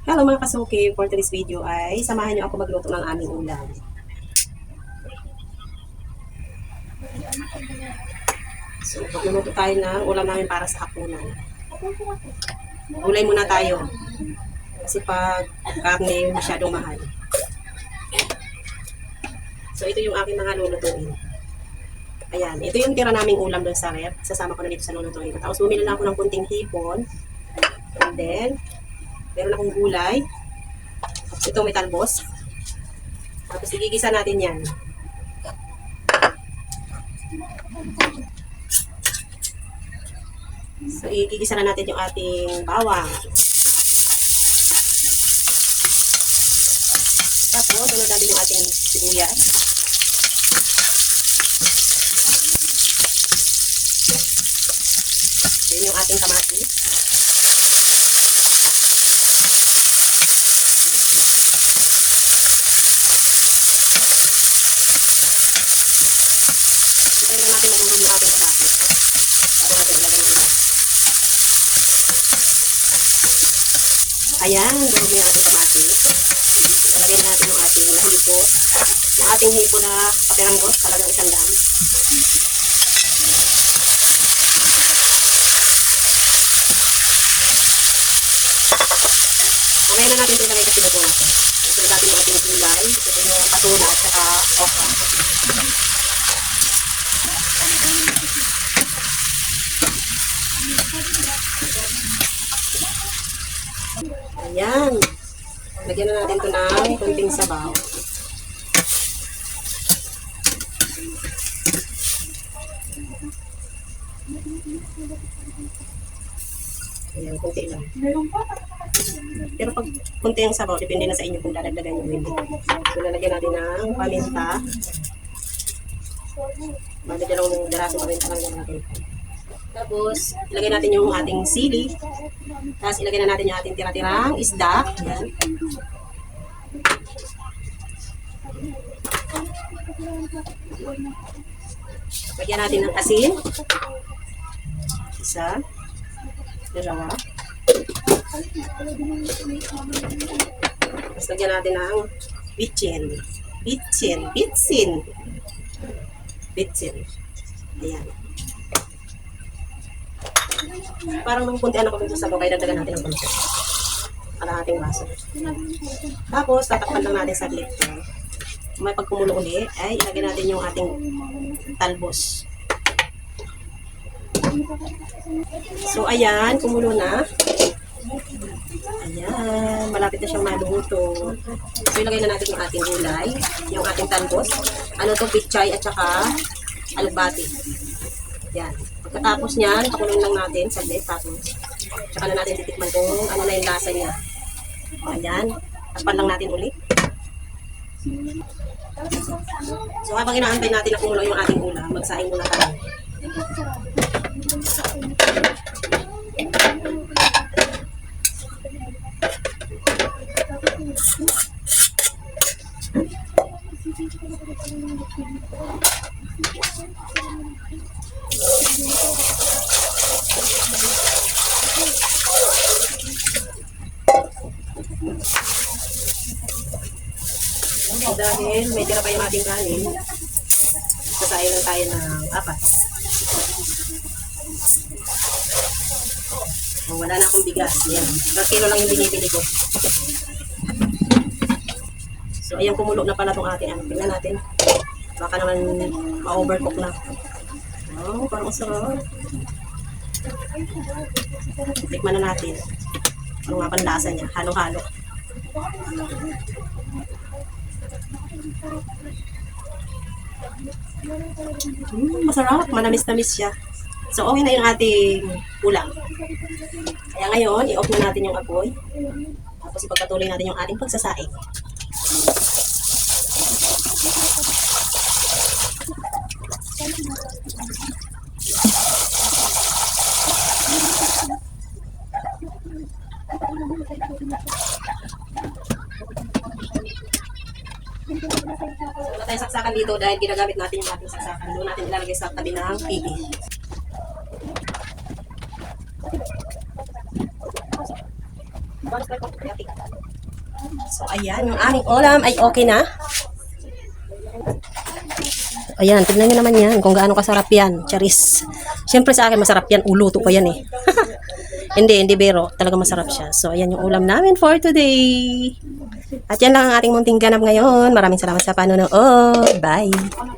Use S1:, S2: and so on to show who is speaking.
S1: Hello mga kasuki, for today's video ay samahan niyo ako magluto ng aming ulam. So, magluluto tayo ng ulam namin para sa hapunan. Gulay muna tayo. Kasi pag karne masyadong mahal. So, ito yung aking mga lulutuin. Ayan, ito yung tira naming ulam doon sa rep. Sasama ko na dito sa lulutuin ko. Tapos bumili lang ako ng kunting hipon. And then, meron akong gulay. Tapos ito may talbos. Tapos igigisa natin yan. So igigisa na natin yung ating bawang. Tapos sunod natin yung ating sibuyas. Then yung ating kamatis. Ayan, durog na yung ating kamatis. Lalagyan natin yung ating hipo. Yung ating hipo na papiranggos, talagang 100. Mamaya na natin ito ilagay kasi luto natin. Isunod natin yung ating gulay. Ito yung patuna at saka okra. Ayan. Lagyan na natin ito ng kunting sabaw. Ayan, kunti lang. Pero pag kunti ang sabaw, depende na sa inyo kung dadagdagan nyo o hindi. So, lalagyan natin ng paminta. Madagyan lang ng darasong paminta lang natin. Tapos, ilagay natin yung ating sili. Tapos, ilagay na natin yung ating tira-tirang isda. Ayan. Lagyan natin ng asin. Isa. Dalawa. Tapos, lagyan natin ng bitsin. Ayan. Parang nung kunti ano kami sa sabaw, kaya dagdagan natin ng konti. Para ating baso. Tapos, tatakpan lang natin saglit. May pagkumulo uli, ay ilagay natin yung ating talbos. So, ayan, kumulo na. Ayan, malapit na siyang maluto. So, ilagay na natin yung ating gulay, yung ating talbos. Ano to, pichay at saka alugbati. Ayan. Pagkatapos niyan, pakulong lang natin saglit. Tapos, tsaka na natin titikman kung ano na yung lasa niya. O, ayan. Takpan lang natin ulit. So, habang inaantay natin na kumulo yung ating ulam, magsaing muna tayo. Dahil may tira pa yung ating kanin, sasayin lang tayo ng 4. Oh, wala na akong bigas. Yan. 1 kilo lang yung binibili ko. So, ayan, kumulo na pala itong ating ano. Tingnan natin. Baka naman ma-overcook na. Oh, parang sarap. Tikman na natin. Ano nga panlasa niya? Halo-halo. Masarap, manamis-namis siya. So, okay na yung ating ulam. Kaya ngayon, i-off na natin yung apoy. Tapos ipagpatuloy natin yung ating pagsasaing. Wala tayong saksakan dito dahil ginagamit natin yung ating saksakan. Doon natin ilalagay sa tabi ng pigi. So, ayan, yung aming ulam ay okay na. Ayan, tignan nyo naman yan kung gaano kasarap yan. Charis. Siyempre sa akin masarap yan. Uluto ko yan eh. Hindi bero. Talaga masarap siya. So, ayan yung ulam namin for today. At yan lang ang ating munting ganap ngayon. Maraming salamat sa panonood. Bye!